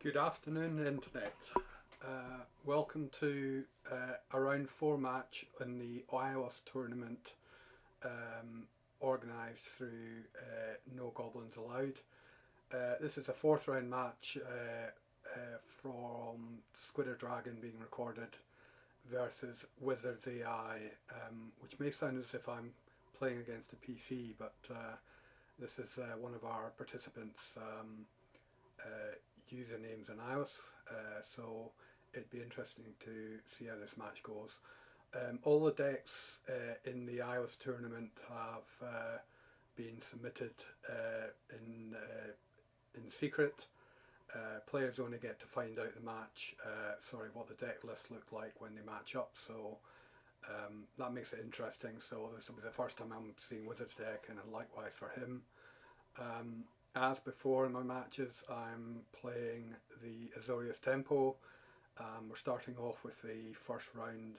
Good afternoon, Internet. Welcome to a round 4 match in the iOS tournament organised through No Goblins Allowed. This is a fourth round match from Squidder Dragon being recorded versus Wizards AI, which may sound as if I'm playing against a PC, but this is one of our participants' uh, usernames in iOS, so it'd be interesting to see how this match goes. All the decks in the iOS tournament have been submitted in secret. Players only get to find out the match, what the deck lists look like when they match up. So that makes it interesting. So this will be the first time I'm seeing Wizard's deck, and likewise for him. As before in my matches, I'm playing the Azorius Tempo. We're starting off with the first round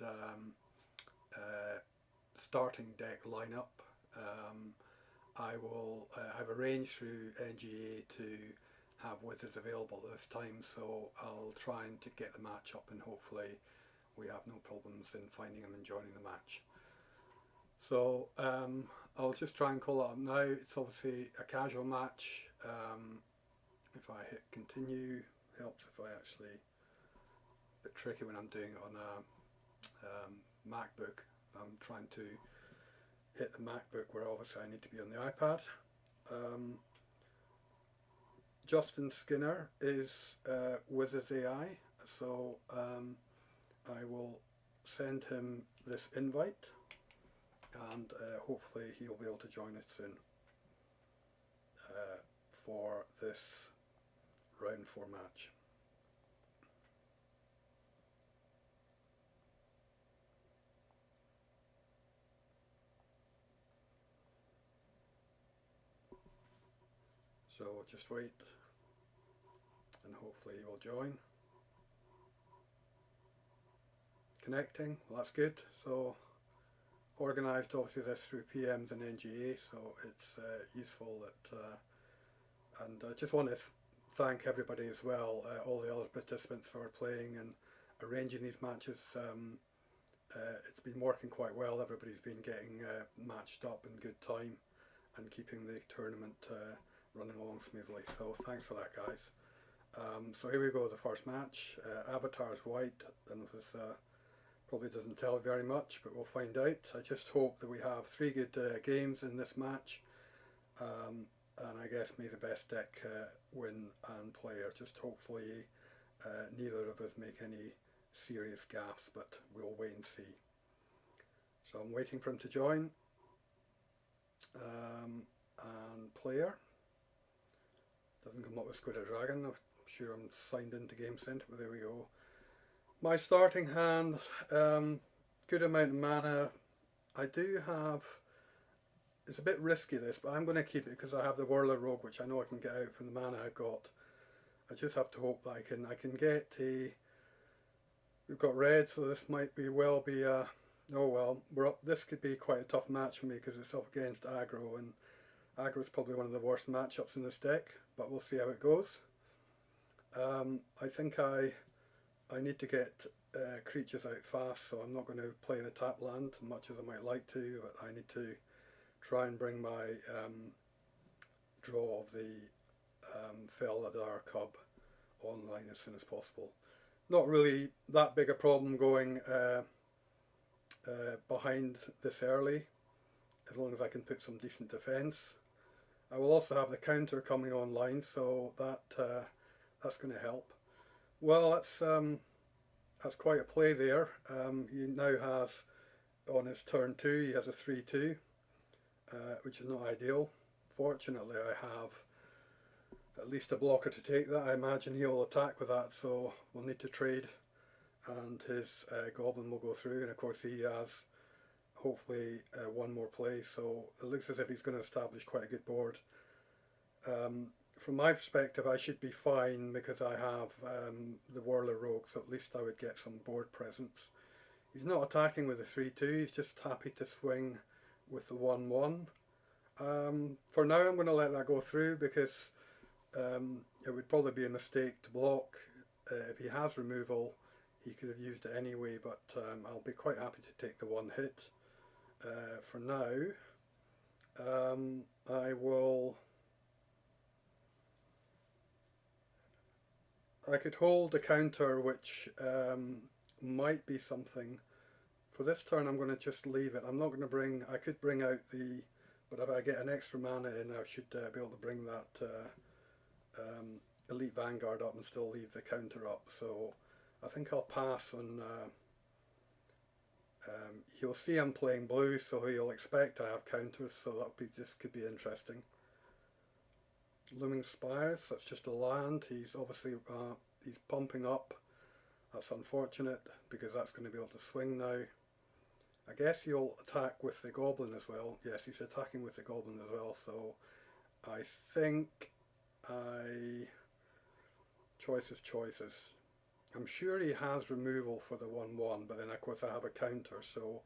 starting deck lineup. I've arranged through NGA to have Wizards available at this time, so I'll try and to get the match up, and hopefully we have no problems in finding them and joining the match. So I'll just try and call it up now. It's obviously a casual match. If I hit continue, helps if I actually, a bit tricky when I'm doing it on a MacBook. I'm trying to hit the MacBook where obviously I need to be on the iPad. Justin Skinner is Wizards AI, so I will send him this invite, and hopefully he'll be able to join us soon for this round 4 match. So just wait, and hopefully he will join. Connecting, well, that's good. So organised obviously this through PMs and NGA, so it's useful that and I just want to thank everybody as well, all the other participants for playing and arranging these matches. It's been working quite well. Everybody's been getting matched up in good time and keeping the tournament running along smoothly, so thanks for that, guys. So here we go, the first match. Avatar's white, and this probably doesn't tell very much, but we'll find out. I just hope that we have 3 good games in this match, and I guess may the best deck win and player. Just hopefully neither of us make any serious gaffes, but we'll wait and see. So I'm waiting for him to join. And player doesn't come up with Squidder Dragon. I'm sure I'm signed into Game Center, but there we go. My starting hand, good amount of mana. I do have, it's a bit risky this, but I'm going to keep it because I have the Whirler Rogue, which I know I can get out from the mana I've got. I just have to hope that I can get a, we've got red, so this might be well be a, oh well, we're up, this could be quite a tough match for me because it's up against aggro, and aggro is probably one of the worst matchups in this deck, but we'll see how it goes. I think I need to get creatures out fast, so I'm not going to play the tap land much as I might like to, but I need to try and bring my draw of the Felidar Cub online as soon as possible. Not really that big a problem going behind this early, as long as I can put some decent defence. I will also have the counter coming online, so that's going to help. Well, that's quite a play there. He now has, on his turn 2, he has a 3/2, which is not ideal. Fortunately, I have at least a blocker to take that. I imagine he'll attack with that, so we'll need to trade, and his goblin will go through, and of course he has hopefully one more play, so it looks as if he's going to establish quite a good board. From my perspective, I should be fine because I have the Whirler Rogue, so at least I would get some board presence. He's not attacking with the 3/2, he's just happy to swing with the 1/1. For now I'm going to let that go through because it would probably be a mistake to block. If he has removal, he could have used it anyway, but I'll be quite happy to take the one hit. For now, I could hold a counter which might be something. For this turn I'm going to just leave it. I'm not going to bring, I could bring out the, but if I get an extra mana in I should be able to bring that Elite Vanguard up and still leave the counter up. So I think I'll pass on, he'll see I'm playing blue so he'll expect I have counters, so that could be interesting. Looming Spires, that's just a land. He's obviously he's pumping up. That's unfortunate because that's going to be able to swing now. I guess he'll attack with the goblin as well. Yes, he's attacking with the goblin as well. So I think choices. I'm sure he has removal for the 1/1, but then of course I have a counter, so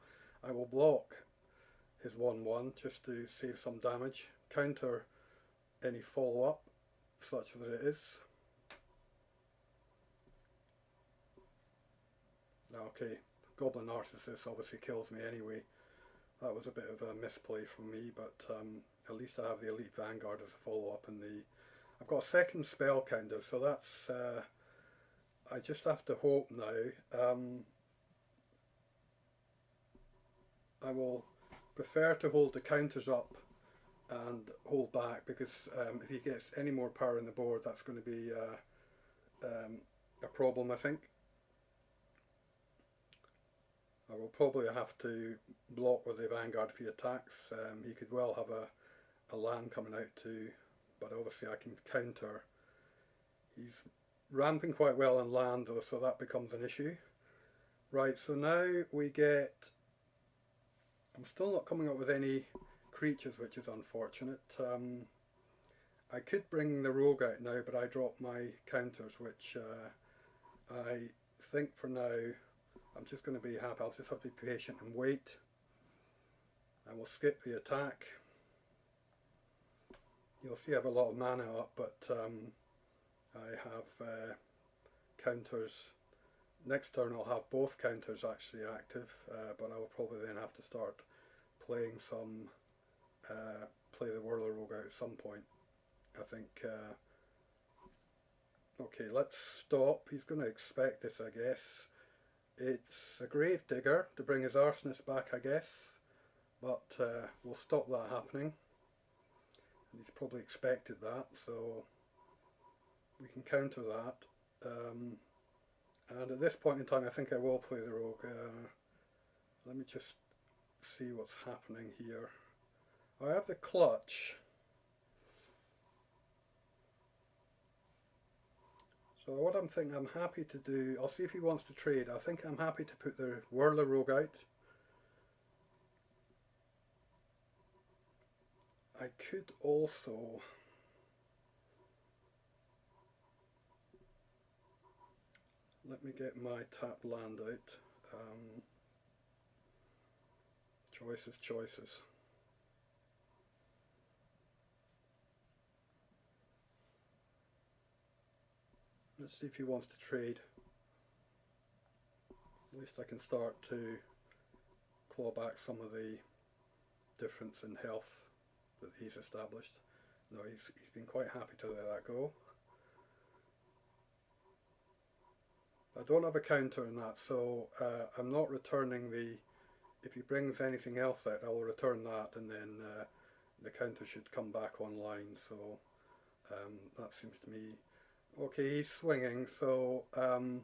I will block his 1/1 just to save some damage. Counter any follow-up such that it is. Okay, Goblin Narcissus obviously kills me anyway. That was a bit of a misplay from me, but at least I have the Elite Vanguard as a follow-up, and I've got a second spell counter, so that's I just have to hope now. I will prefer to hold the counters up and hold back, because if he gets any more power on the board, that's going to be a problem, I think. I will probably have to block with the Vanguard if he attacks. He could well have a land coming out too, but obviously I can counter. He's ramping quite well on land though, so that becomes an issue. Right, so now we get, I'm still not coming up with any creatures, which is unfortunate. I could bring the rogue out now, but I dropped my counters, which I think for now I'm just going to be happy. I'll just have to be patient and wait. I will skip the attack. You'll see I have a lot of mana up, but I have counters. Next turn I'll have both counters actually active, but I will probably then have to start playing some, play the Whirler Rogue out at some point. I think, okay, let's stop. He's going to expect this, I guess. It's a Grave Digger to bring his Arsonist back, I guess, but we'll stop that happening. He's probably expected that, so we can counter that. And at this point in time I think I will play the rogue. Let me just see what's happening here. I have the clutch. So what I'm thinking, I'm happy to do, I'll see if he wants to trade. I think I'm happy to put the Whirler Rogue out. I could also, let me get my tap land out. Choices. Let's see if he wants to trade. At least I can start to claw back some of the difference in health that he's established. No, he's been quite happy to let that go. I don't have a counter on that, so I'm not returning the, if he brings anything else out I will return that, and then the counter should come back online. So that seems to me okay. He's swinging, so I'm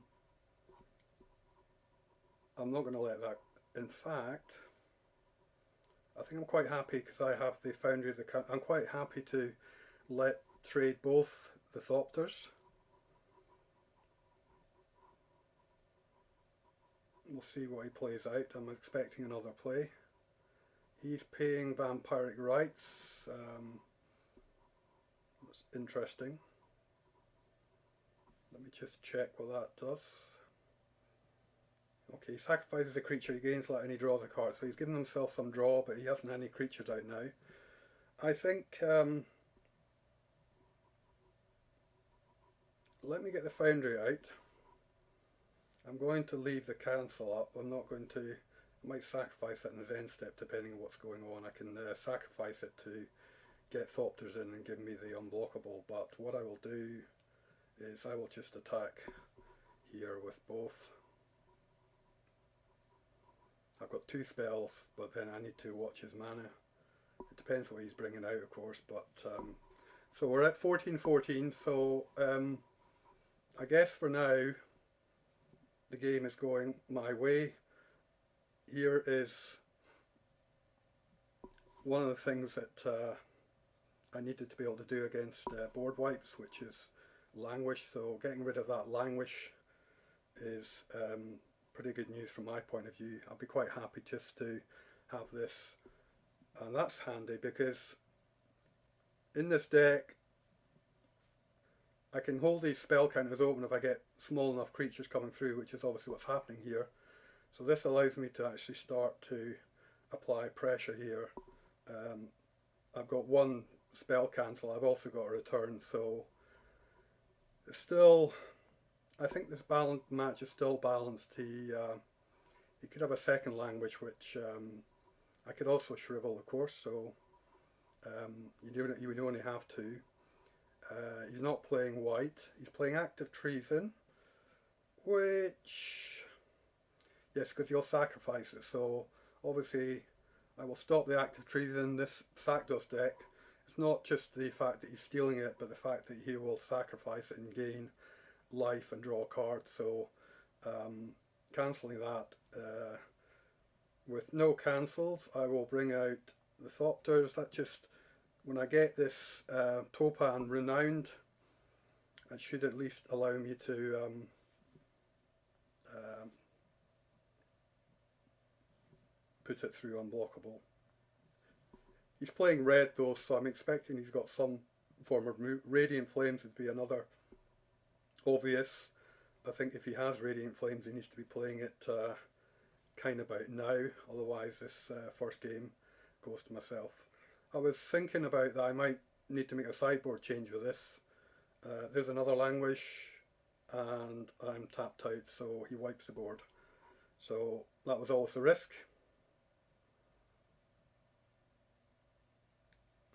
not going to let that. In fact, I think I'm quite happy because I have the Foundry of the I'm quite happy to let trade both the Thopters. We'll see what he plays out. I'm expecting another play. He's paying Vampiric Rights. That's interesting. Let me just check what that does. Okay, he sacrifices a creature, he gains life and he draws a card. So he's given himself some draw, but he hasn't any creatures out now. I think let me get the Foundry out. I'm going to leave the cancel up. I'm not going to, I might sacrifice it in the Zen step depending on what's going on. I can sacrifice it to get Thopters in and give me the unblockable, but what I will do is I will just attack here with both. I've got 2 spells, but then I need to watch his mana. It depends what he's bringing out, of course, but so we're at 14-14, so I guess for now the game is going my way. Here is one of the things that I needed to be able to do against board wipes, which is languish, so getting rid of that languish is pretty good news from my point of view. I'll be quite happy just to have this, and that's handy because in this deck I can hold these spell counters open if I get small enough creatures coming through, which is obviously what's happening here. So this allows me to actually start to apply pressure here. I've got 1 spell cancel, I've also got a return, so it's still, I think this match is still balanced. He could have a second language, which I could also shrivel, of course, so you would only have 2. He's not playing white, he's playing active treason, which, yes, because you'll sacrifice it, so obviously I will stop the active treason. This Sacdos deck, it's not just the fact that he's stealing it, but the fact that he will sacrifice it and gain life and draw cards, so cancelling that. With no cancels, I will bring out the Thopters. That just, when I get this Topan renowned, it should at least allow me to put it through unblockable. He's playing red though, so I'm expecting he's got some form of Radiant Flames would be another obvious. I think if he has Radiant Flames, he needs to be playing it kind of about now, otherwise this first game goes to myself. I was thinking about that I might need to make a sideboard change with this. There's another languish and I'm tapped out, so he wipes the board. So that was always a risk.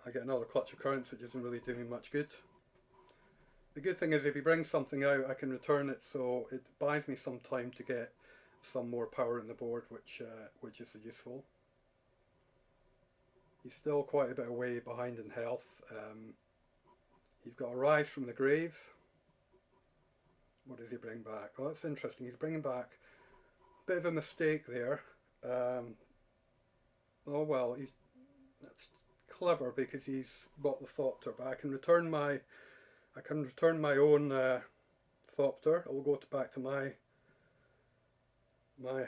I get another Clutch of Currents, which isn't really doing me much good. The good thing is if he brings something out, I can return it, so it buys me some time to get some more power in the board, which is useful. He's still quite a bit away behind in health. He's got a Rise from the Grave. What does he bring back? Oh, that's interesting. He's bringing back a bit of a mistake there. Oh well, that's clever because he's got the Thopter, but I can return my own Thopter. It will go back to my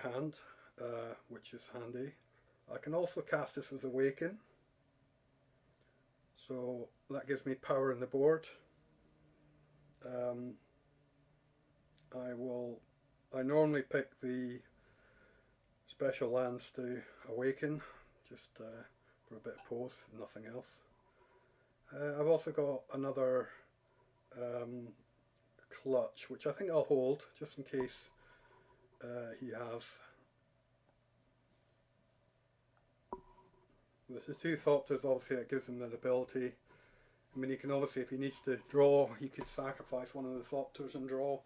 hand, which is handy. I can also cast this with Awaken, so that gives me power in the board. I normally pick the special lands to Awaken, just for a bit of pose, nothing else. I've also got another Clutch, which I think I'll hold just in case he has. With the 2 Thopters, obviously it gives him that ability. I mean, he can obviously, if he needs to draw, he could sacrifice one of the Thopters and draw.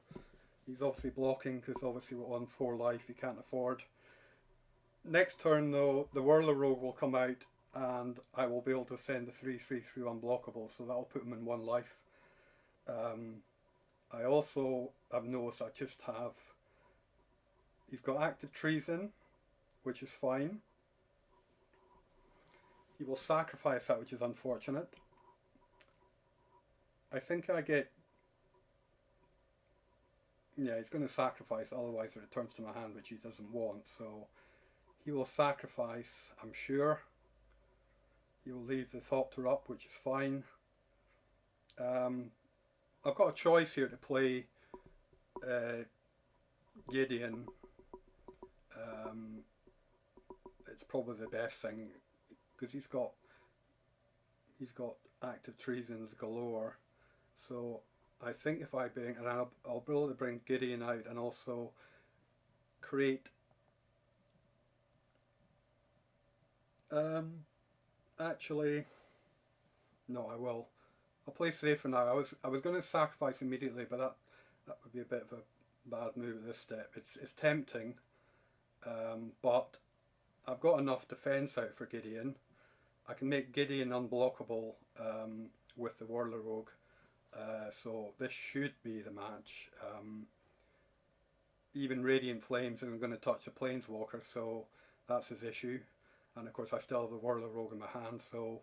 He's obviously blocking because obviously we're on 4 life, he can't afford. Next turn though, the Whirler Rogue will come out and I will be able to send the 3/3 through unblockable, so that'll put him in 1 life. I also have noticed I just have, he's got active treason, which is fine. He will sacrifice that, which is unfortunate. I think I get, yeah, he's going to sacrifice, otherwise it returns to my hand, which he doesn't want, so he will sacrifice, I'm sure. He will leave the Thopter up, which is fine. I've got a choice here to play Gideon. It's probably the best thing because he's got active treasons galore. So I think if I bring, and I'll be able to bring Gideon out and also create, um, actually, no, I will. I'll play safe for now. I was going to sacrifice immediately, but that would be a bit of a bad move at this step. It's tempting, but I've got enough defence out for Gideon. I can make Gideon unblockable with the Whirler Rogue, so this should be the match. Even Radiant Flames isn't going to touch a Planeswalker, so that's his issue. And of course, I still have the Whirler Rogue in my hand, so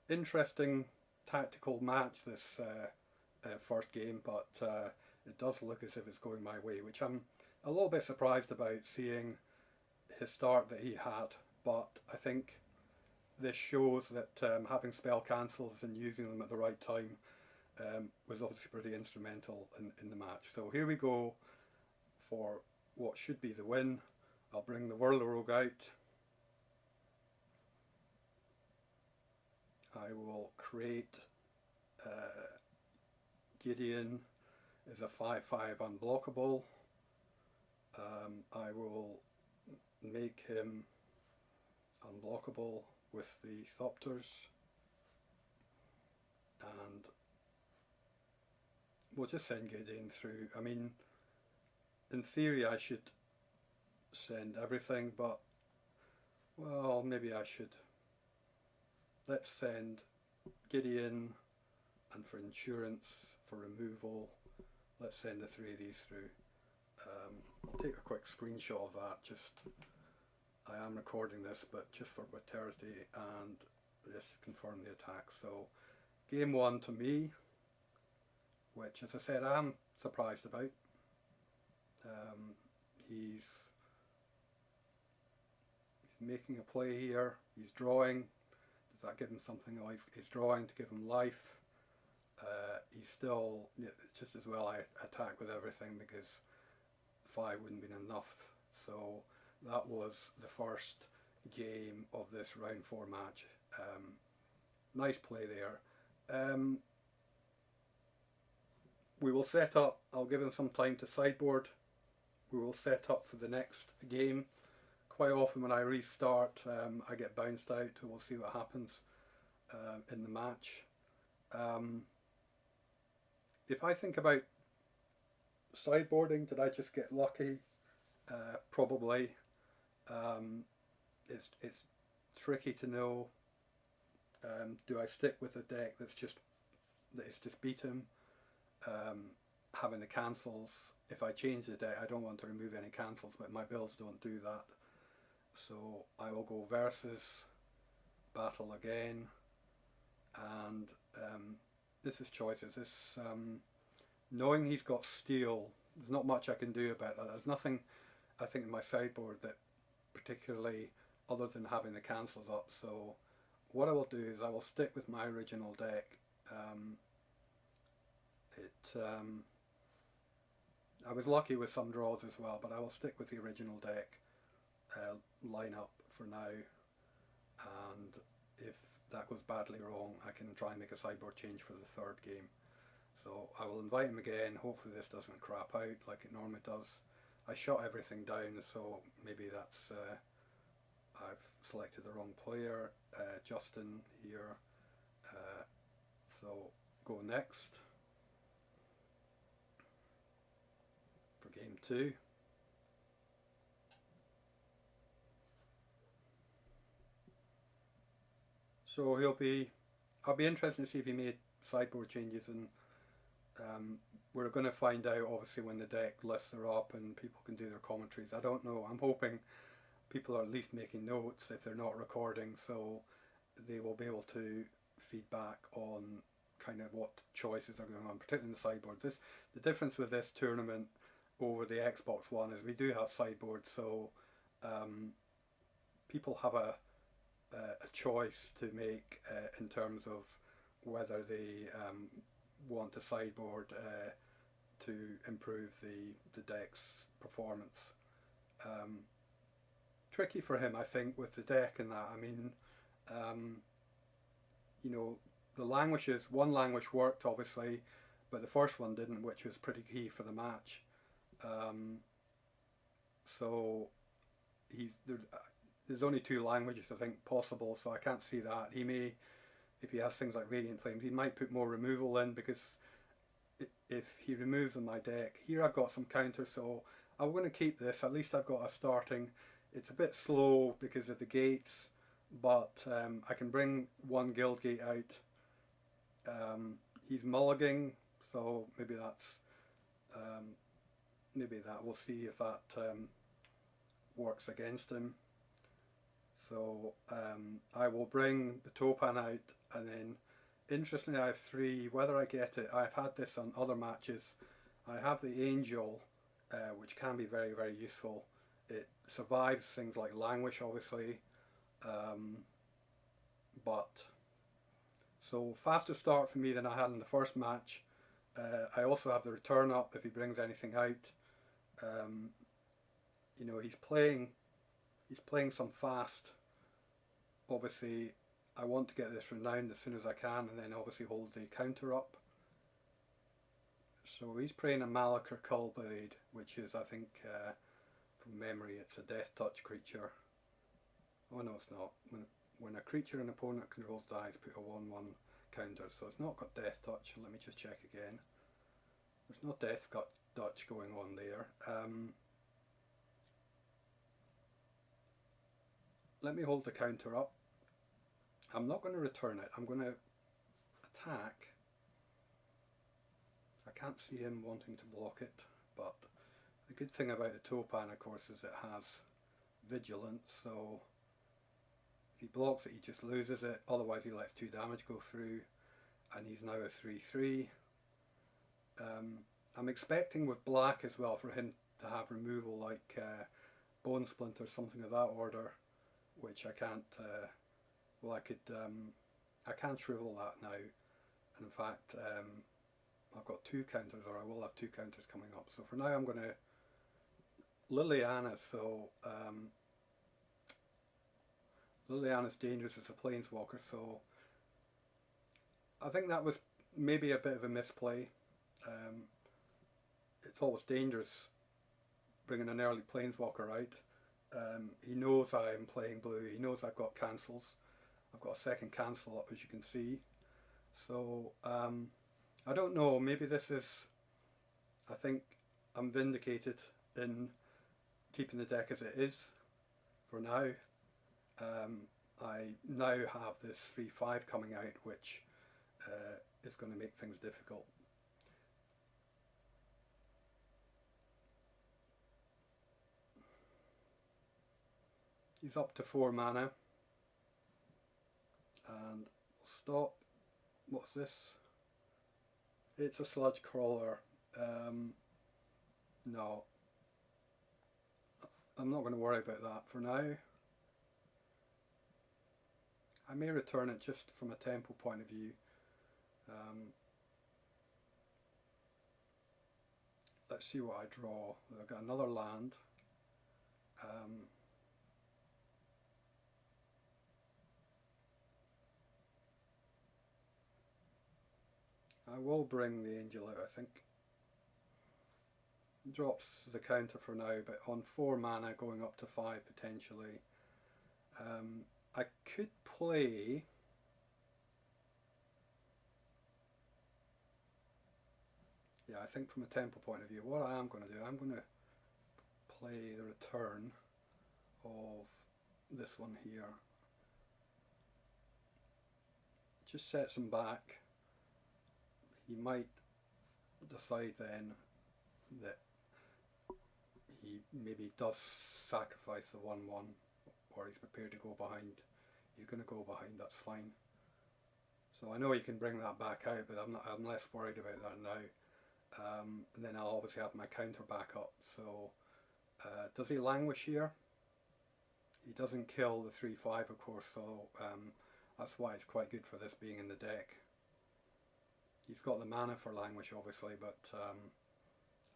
interesting tactical match this first game, but it does look as if it's going my way, which I'm a little bit surprised about seeing his start that he had. But I think this shows that having spell cancels and using them at the right time was obviously pretty instrumental in the match. So here we go for what should be the win. I'll bring the Whirler Rogue out. I will create Gideon is a 5/5 unblockable. I will make him unblockable with the Thopters, and we'll just send Gideon through. I mean, in theory I should send everything, but well, maybe I should. Let's send Gideon, and for insurance, for removal, let's send the 3 of these through. I'll take a quick screenshot of that. Just, I am recording this, but just for posterity, and just confirm the attack. So, game 1 to me, which, as I said, I am surprised about. He's making a play here. He's drawing. Does that give him something? Oh, he's drawing to give him life. He's still, it's just as well I attack with everything, because 5 wouldn't have been enough. So that was the first game of this round 4 match. Nice play there. We will set up, I'll give him some time to sideboard. We will set up for the next game. Quite often when I restart, I get bounced out. We'll see what happens in the match. If I think about sideboarding, did I just get lucky? Probably. It's tricky to know. Do I stick with a deck that's just beat him? Having the cancels. If I change the deck, I don't want to remove any cancels, but my builds don't do that. So I will go versus battle again, and this is choices. This knowing he's got steel, there's not much I can do about that. There's nothing I think in my sideboard that particularly, other than having the cancels up. So what I will do is I will stick with my original deck. I was lucky with some draws as well, but I will stick with the original deck lineup for now, and if that goes badly wrong, I can try and make a sideboard change for the 3rd game. So I will invite him again. Hopefully this doesn't crap out like it normally does. I shut everything down, so maybe that's I've selected the wrong player. Justin here. So go next for game 2. So I'll be interested to see if he made sideboard changes, and we're going to find out obviously when the deck lists are up and people can do their commentaries. I don't know. I'm hoping people are at least making notes if they're not recording, so they will be able to feedback on kind of what choices are going on, particularly in the sideboards. The difference with this tournament over the Xbox One is we do have sideboards, so people have a choice to make in terms of whether they want to sideboard to improve the deck's performance. Tricky for him, I think, with the deck and that. I mean, you know, the languages, one language worked obviously, but the first one didn't, which was pretty key for the match. Um, so there's only two languages I think possible, so I can't see that. He may, if he has things like Radiant Flames, he might put more removal in, because if he removes on my deck, here I've got some counters, so I'm going to keep this. At least I've got a starting. It's a bit slow because of the gates, but I can bring one guild gate out. He's mulliganing, so maybe that we'll see if that works against him. So I will bring the Toppan out, and then interestingly I have three. Whether I get it, I've had this on other matches. I have the Angel, which can be very, very useful. It survives things like Languish, obviously, but so faster start for me than I had in the first match. I also have the return up if he brings anything out. You know, he's playing some fast. Obviously, I want to get this renowned as soon as I can, and then obviously hold the counter up. So he's playing a Malachor Cullblade, which is, I think, from memory, it's a Death Touch creature. Oh no, it's not. When a creature an opponent controls dies, put a 1/1 counter. So it's not got Death Touch. Let me just check again. There's no Death Touch going on there. Let me hold the counter up. I'm not going to return it. I'm going to attack. I can't see him wanting to block it, but the good thing about the Toppan, of course, is it has Vigilance, so if he blocks it, he just loses it. Otherwise, he lets 2 damage go through, and he's now a 3/3. I'm expecting with black as well for him to have removal like Bone Splinter, something of that order, which I can't. Well, I can shrivel that now, and in fact, I've got 2 counters, or I will have 2 counters coming up. So for now, I'm going to Liliana. So Liliana's dangerous as a planeswalker, so I think that was maybe a bit of a misplay. It's always dangerous bringing an early planeswalker out. He knows I'm playing blue, he knows I've got cancels. I've got a second cancel up, as you can see. So I don't know, maybe this is, I think I'm vindicated in keeping the deck as it is for now. I now have this 3/5 coming out, which is going to make things difficult. He's up to 4 mana, and we'll stop. What's this? It's a Sludge Crawler. No, I'm not going to worry about that for now. I may return it just from a tempo point of view. Let's see what I draw. I've got another land. I will bring the Angel out, I think. Drops the counter for now, but on 4 mana going up to 5 potentially. I could play... Yeah, I think from a tempo point of view, what I am going to do, I'm going to play the return of this one here. Just sets him back. He might decide then that he maybe does sacrifice the 1/1, or he's prepared to go behind. He's going to go behind, that's fine. So I know he can bring that back out, but I'm less worried about that now. And then I'll obviously have my counter back up. So does he languish here? He doesn't kill the 3/5, of course, so that's why it's quite good for this being in the deck. He's got the mana for languish, obviously, but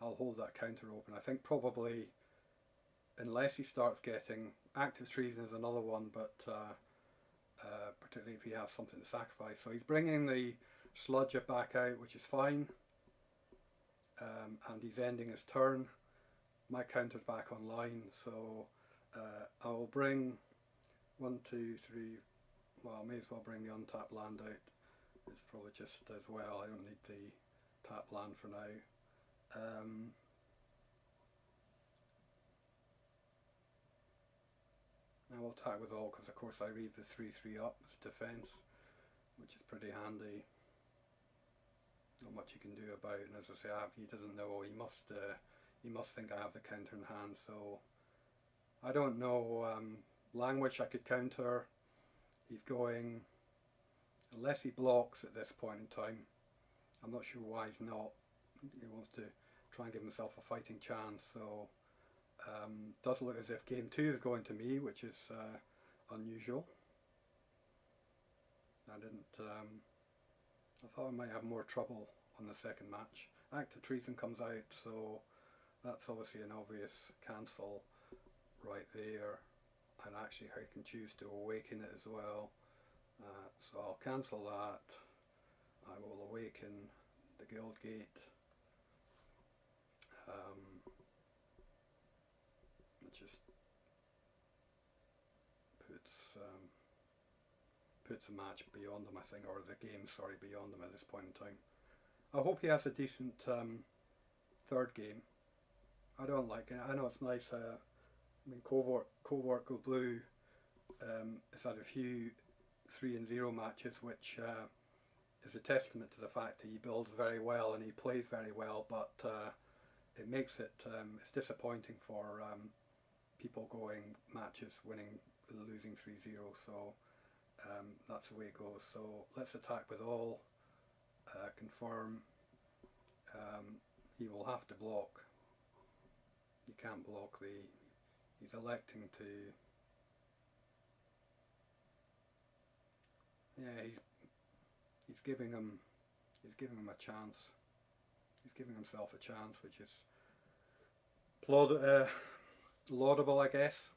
I'll hold that counter open. I think probably, unless he starts getting active treason is another one, but particularly if he has something to sacrifice. So he's bringing the Sludger back out, which is fine. and he's ending his turn. My counter's back online, so I will bring 1, 2, 3. Well, I may as well bring the untapped land out. It's probably just as well. I don't need the tap land for now. I will attack with all because of course I read the 3/3 up as defence, which is pretty handy. Not much you can do about it, and as I say, he doesn't know. He must think I have the counter in hand. So I don't know language I could counter. He's going, unless he blocks at this point in time. I'm not sure why he's not. He wants to try and give himself a fighting chance. So does look as if game 2 is going to me, which is unusual. I thought I might have more trouble on the second match. Act of Treason comes out, so that's obviously an obvious cancel right there. And actually I can choose to awaken it as well. So I'll cancel that. I will awaken the Guild Gate. It just puts a match beyond them, I think, or the game, sorry, beyond them at this point in time. I hope he has a decent third game. I don't like it. I know it's nice. I mean, Covert Go Blue has had a few 3-0 matches, which is a testament to the fact that he builds very well and he plays very well, but it makes it it's disappointing for people going matches winning, losing 3-0. So that's the way it goes. So let's attack with all. Confirm. He will have to block. You can't block the. He's electing to. Yeah, he's giving him a chance. He's giving himself a chance, which is laudable, I guess.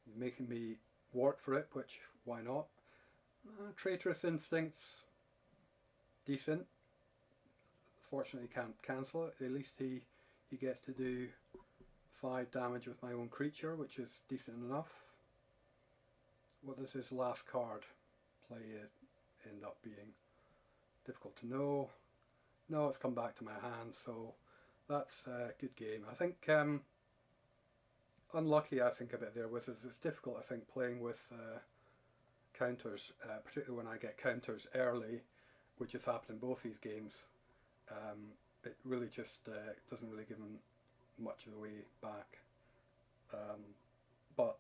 He's making me work for it, which why not? Traitorous Instincts, decent. Fortunately can't cancel it. At least he gets to do 5 damage with my own creature, which is decent enough. What does his last card play end up being? Difficult to know. No, it's come back to my hand, so that's a good game. I think unlucky, I think, a bit there with it. It's difficult, I think, playing with counters, particularly when I get counters early, which has happened in both these games. It really just doesn't really give them much of the way back. But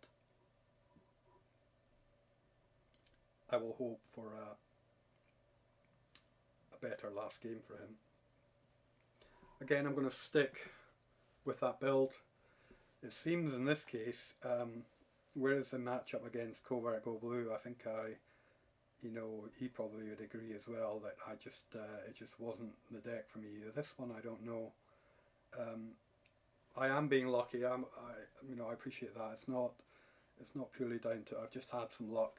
I will hope for a better last game for him. Again, I'm going to stick with that build. It seems in this case, whereas the matchup against Covert Go Blue, I think he probably would agree as well that it just wasn't the deck for me. This one, I don't know. I am being lucky. I appreciate that. It's not purely down to I've just had some luck,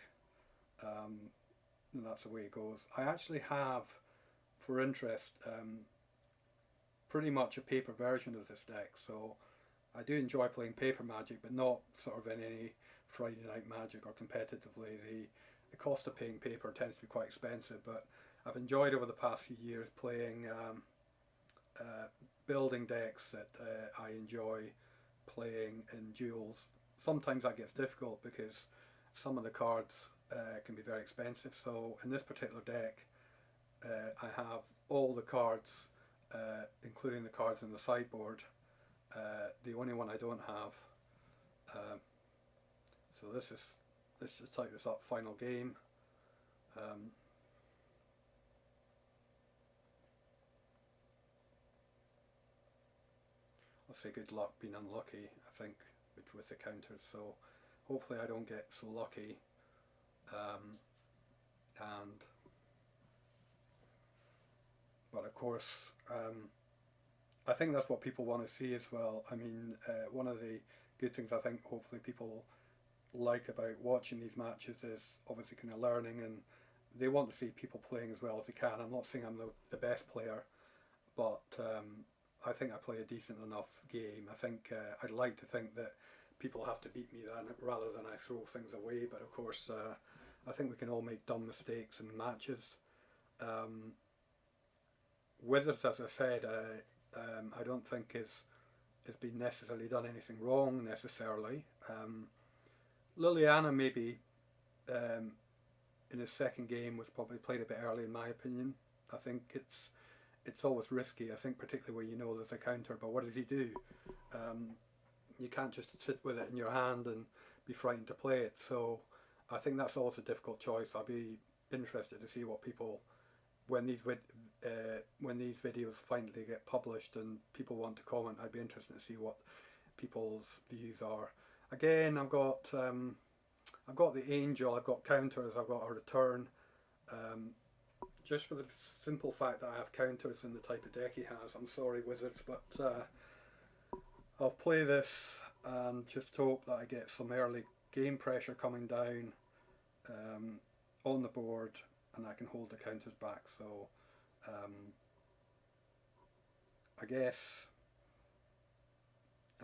and that's the way it goes. I actually have, for interest, pretty much a paper version of this deck. So I do enjoy playing paper Magic, but not sort of in any Friday Night Magic or competitively. The cost of paying paper tends to be quite expensive, but I've enjoyed over the past few years playing building decks that I enjoy playing in duels. Sometimes that gets difficult because some of the cards can be very expensive. So in this particular deck, I have all the cards, including the cards in the sideboard. The only one I don't have. So let's just type this up. Final game. I'll say good luck being unlucky, I think, with the counters. So hopefully I don't get so lucky. But of course, I think that's what people want to see as well. I mean, one of the good things I think hopefully people like about watching these matches is obviously kind of learning, and they want to see people playing as well as they can. I'm not saying I'm the best player, but I think I play a decent enough game. I think I'd like to think that people have to beat me then, rather than I throw things away. But of course, I think we can all make dumb mistakes in matches. Um, Wizards, as I said, I don't think has been necessarily done anything wrong necessarily. Liliana maybe in his second game was probably played a bit early in my opinion. I think it's always risky. I think particularly where you know there's a counter, but what does he do? You can't just sit with it in your hand and be frightened to play it. So I think that's always a difficult choice. I'll be interested to see what people when these videos finally get published and people want to comment. I'd be interested to see what people's views are. Again, I've got the angel, I've got counters, I've got a return. Just for the simple fact that I have counters in the type of deck he has. I'm sorry, Wizards, but I'll play this and just hope that I get some early game pressure coming down on the board, and I can hold the counters back. So I guess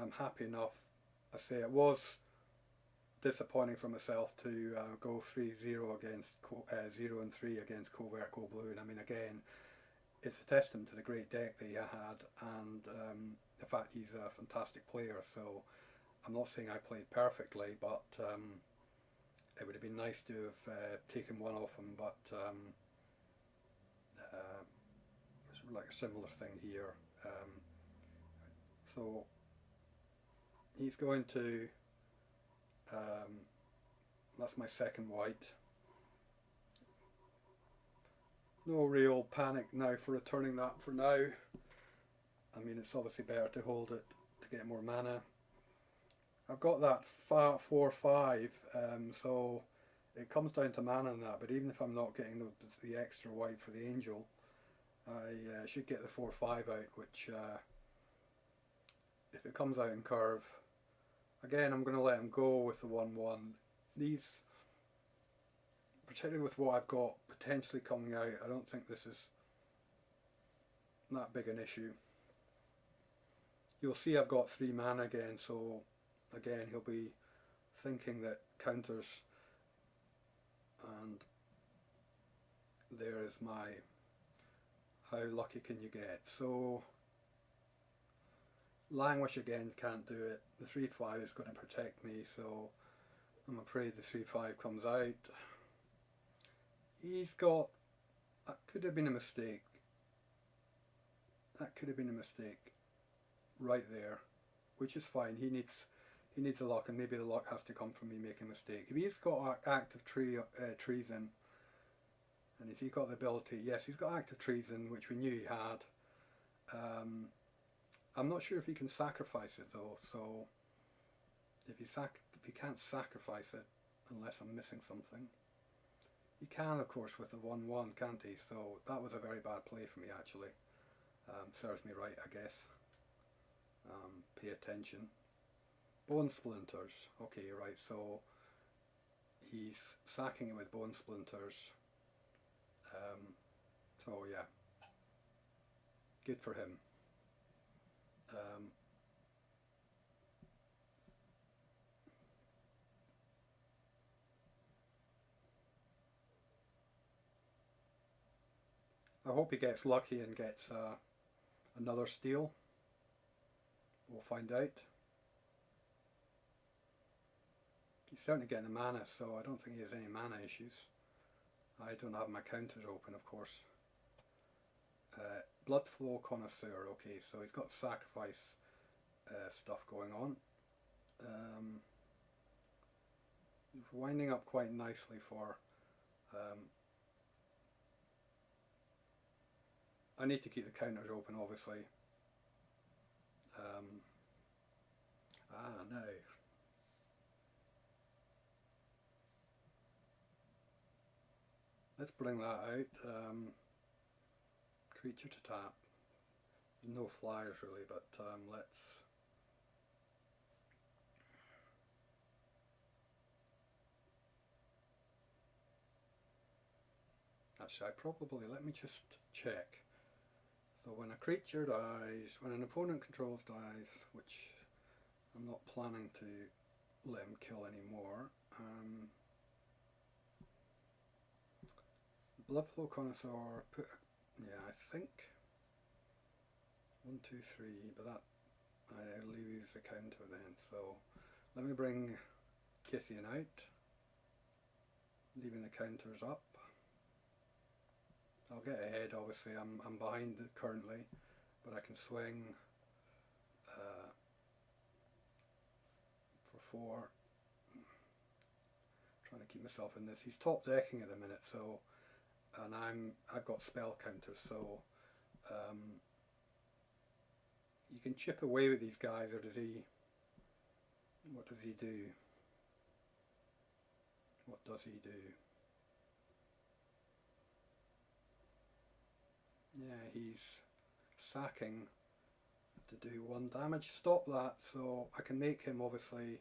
I'm happy enough. I say it was disappointing for myself to go 3-0 against 0-3 against Covert Cold Blue, and I mean, again, it's a testament to the great deck that he had, and the fact he's a fantastic player. So I'm not saying I played perfectly, but it would have been nice to have taken one off him. But it's like a similar thing here. So he's going to that's my second white. No real panic now for returning that for now. I mean, it's obviously better to hold it to get more mana. I've got that 4-5, so it comes down to mana and that, but even if I'm not getting the extra white for the angel, I should get the 4-5 out, which if it comes out in curve, again, I'm going to let him go with the 1-1. These, particularly with what I've got potentially coming out, I don't think this is that big an issue. You'll see I've got 3 mana again, so again he'll be thinking that counters, and there is my how lucky can you get. So Languish again can't do it. The 3-5 is going to protect me, so I'm afraid the 3-5 comes out. He's got, that could have been a mistake. That could have been a mistake right there, which is fine. He needs a luck, and maybe the luck has to come from me making a mistake. If he's got active treason, and if he got the ability, yes, he's got active treason, which we knew he had. I'm not sure if he can sacrifice it though, so if he can't sacrifice it, unless I'm missing something. He can, of course, with the 1-1, can't he? So that was a very bad play for me, actually. Serves me right, I guess. Pay attention. Bone Splinters. Okay, right, so he's sacking it with Bone Splinters. So yeah, good for him. I hope he gets lucky and gets another steal. We'll find out. He's certainly getting the mana, so I don't think he has any mana issues. I don't have my counters open, of course. Bloodflow Connoisseur, okay, so he's got sacrifice stuff going on. He's winding up quite nicely for... I need to keep the counters open, obviously. No. Let's bring that out. Creature to tap. No flyers really, but let's... Actually, let me just check. So when a creature dies, when an opponent controls dies, which I'm not planning to let him kill anymore. Bloodflow Connoisseur, yeah, I think 1, 2, 3, but that I lose the counter then. So let me bring Kithian out, leaving the counters up. I'll get ahead, obviously. I'm behind it currently, but I can swing for 4. Trying to keep myself in this. He's top decking at the minute, so, and I've got spell counters, so you can chip away with these guys, or does he? What does he do? What does he do? Yeah, he's sacking to do 1 damage. Stop that, so I can make him obviously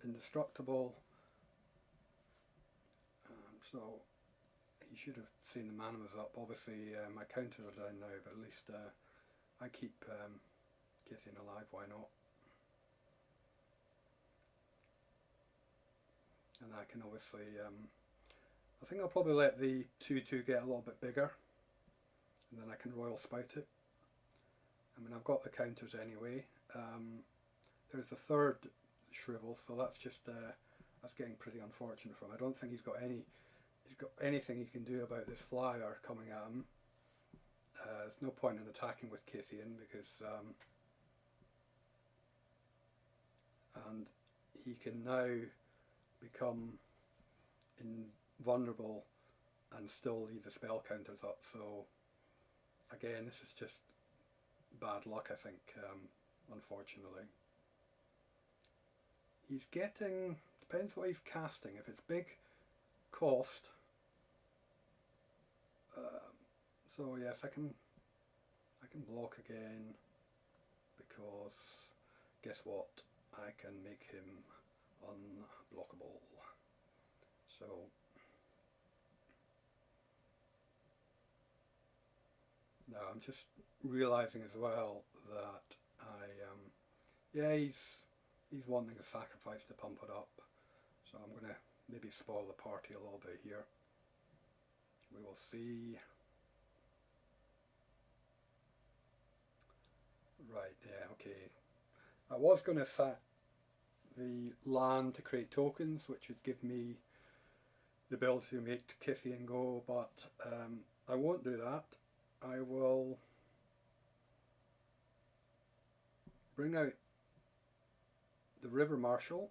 indestructible. So he should have seen the mana was up. Obviously my counters are down now, but at least I keep Kithian alive, why not? And I can obviously, I think I'll probably let the 2/2 get a little bit bigger, and then I can Royal Spout it. I mean, I've got the counters anyway. There's the 3rd Shrivel, so that's just that's getting pretty unfortunate for him. I don't think he's got anything he can do about this flyer coming at him. There's no point in attacking with Kithian because and he can now become invulnerable and still leave the spell counters up. So again, this is just bad luck, I think, unfortunately. He's getting, depends what he's casting. If it's big cost, so yes, I can block again, because guess what? I can make him unblockable. So now I'm just realizing as well that yeah, he's wanting a sacrifice to pump it up, so I'm going to maybe spoil the party a little bit here. We will see. Right, yeah, okay. I was going to sack the land to create tokens, which would give me the ability to make Kithian go, but I won't do that. I will bring out the River Marshal.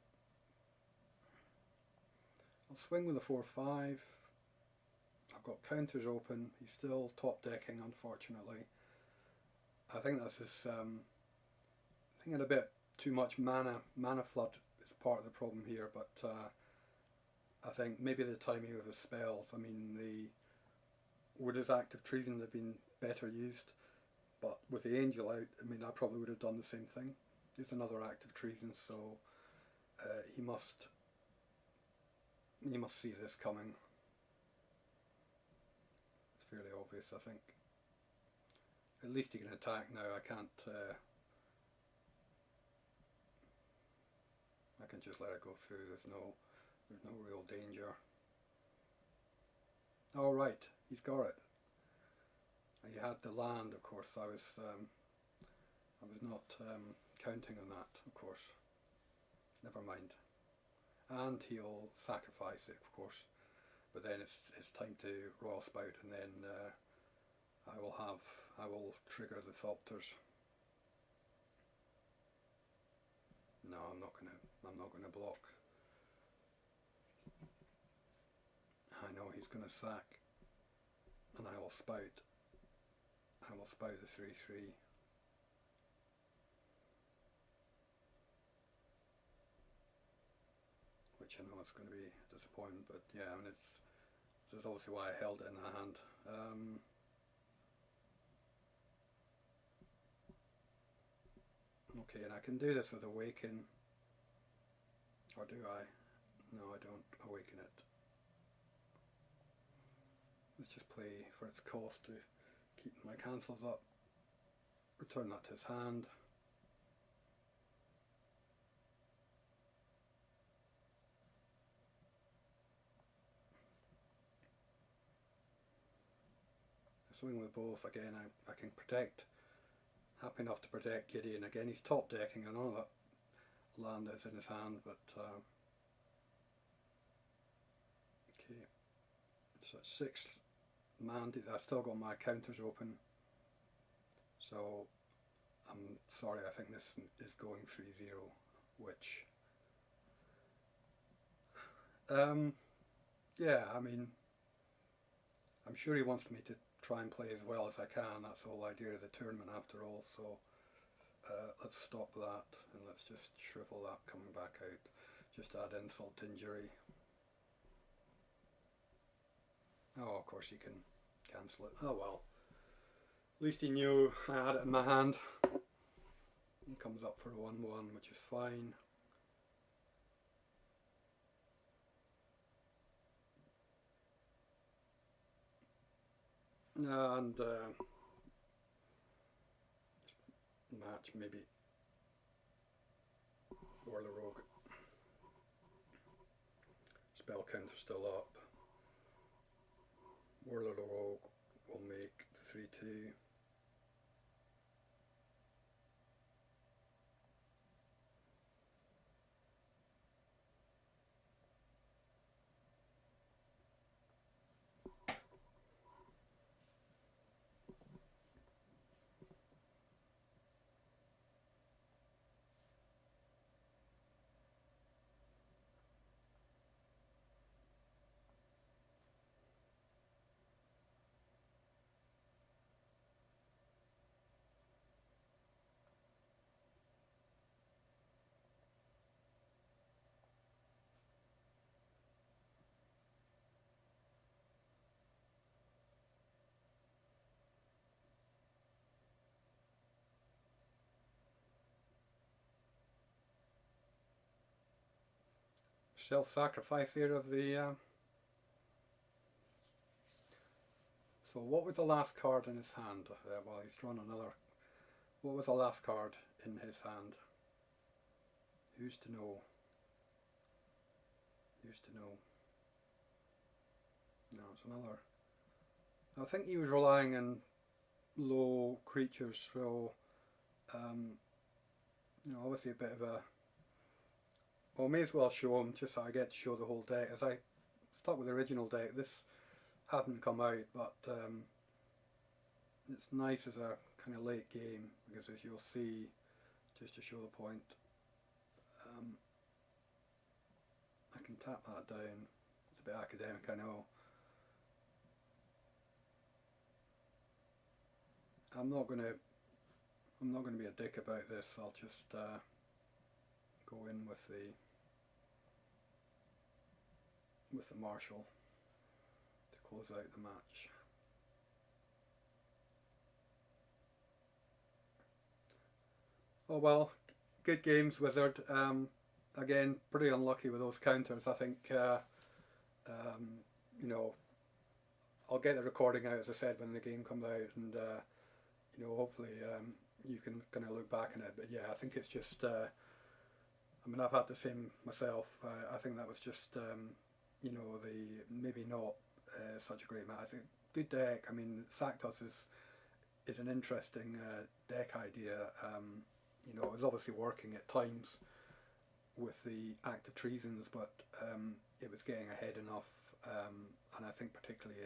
I'll swing with a 4/5. I've got counters open. He's still top decking, unfortunately. I think that's his. I think a bit too much mana flood is part of the problem here, but I think maybe the timing of his spells. I mean, would his active treason have been better used? But with the angel out, I mean, I probably would have done the same thing. There's another active treason, so he must see this coming. It's fairly obvious, I think. At least he can attack now. I can't. I can just let it go through. There's no real danger. All right, he's got it. He had the land, of course. I was not counting on that, of course. Never mind. And he'll sacrifice it, of course. But then it's time to Royal Spout, and then I will trigger the Thopters. No, I'm not gonna block. I know he's gonna sack, and I will spout. I will spout the 3/3. Which I know is going to be a disappointment, but yeah, I mean, this is obviously why I held it in the hand. Okay, and I can do this with Awaken, or do I? No, I don't Awaken it. Let's just play for its cost to keep my cancels up. return that to his hand. Swing with both. Again, I can protect, happy enough to protect Gideon. Again, he's top decking. I know that land is in his hand, but okay. So 6 mandate. I still got my counters open. So I'm sorry, I think this is going 3-0, which yeah, I mean, I'm sure he wants me to try and play as well as I can. That's the whole idea of the tournament after all. So let's stop that and let's just shrivel that coming back out. Just add insult to injury. Oh, of course you can cancel it. Oh well. At least he knew I had it in my hand. He comes up for a 1-1, which is fine. And match maybe Warlord Rogue. Spell counter still up. Warlord Rogue will make the 3-2. Self-sacrifice here of the so what was the last card in his hand? Well, he's drawn another. What was the last card in his hand? Who's to know? Who's to know? No, it's another. I think he was relying on low creatures, so you know, obviously a bit of a. Well, may as well show him just so I get to show the whole deck. As I stuck with the original deck, this hadn't come out, but it's nice as a kind of late game because, as you'll see, just to show the point, I can tap that down. It's a bit academic, I know. I'm not going to be a dick about this. I'll just go in with the marshal to close out the match. Oh well, good games, Wizard. Again, pretty unlucky with those counters. I think you know, I'll get the recording out, as I said, when the game comes out, and you know, hopefully you can kind of look back on it. But yeah, I think it's just. I mean, I've had the same myself. I think that was just you know, the maybe not such a great match. It's a good deck. I mean, Sacdos is an interesting deck idea. You know, it was obviously working at times with the Act of Treasons, but it was getting ahead enough, and I think particularly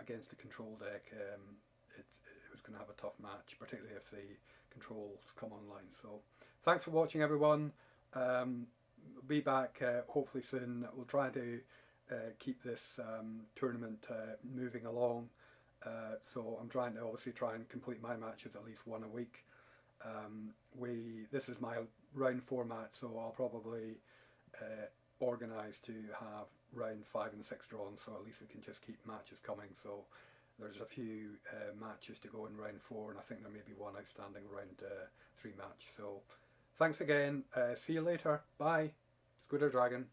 against the control deck, it was going to have a tough match, particularly if the controls come online. So thanks for watching, everyone. Be back hopefully soon. We'll try to keep this tournament moving along. So I'm trying to obviously try and complete my matches at least one a week. This is my round 4 match, so I'll probably organise to have round 5 and 6 drawn, so at least we can just keep matches coming. So there's a few matches to go in round 4, and I think there may be one outstanding round 3 match. So thanks again. See you later. Bye. Scooter Dragon.